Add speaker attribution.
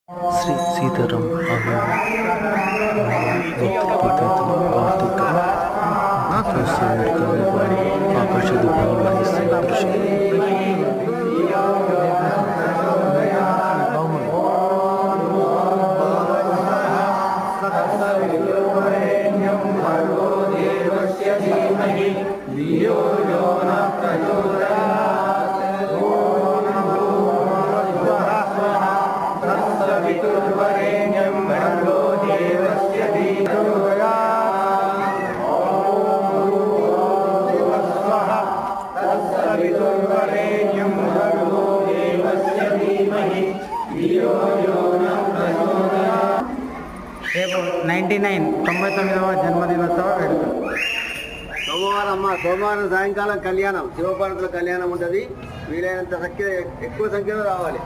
Speaker 1: శ్రీ సీతారాం అనే వ్యక్తిగత ఆర్థిక ఆకర్ష దీపాన్ని వెలిగిస్తున్న దృశ్యం.
Speaker 2: రేపు 99వ జన్మదినోత్సవ వేడుక.
Speaker 3: సోమవారం సాయంకాలం కళ్యాణం, శివపార్వతుల కళ్యాణం ఉంటుంది. వీలైనంత ఎక్కువ సంఖ్యలో రావాలి.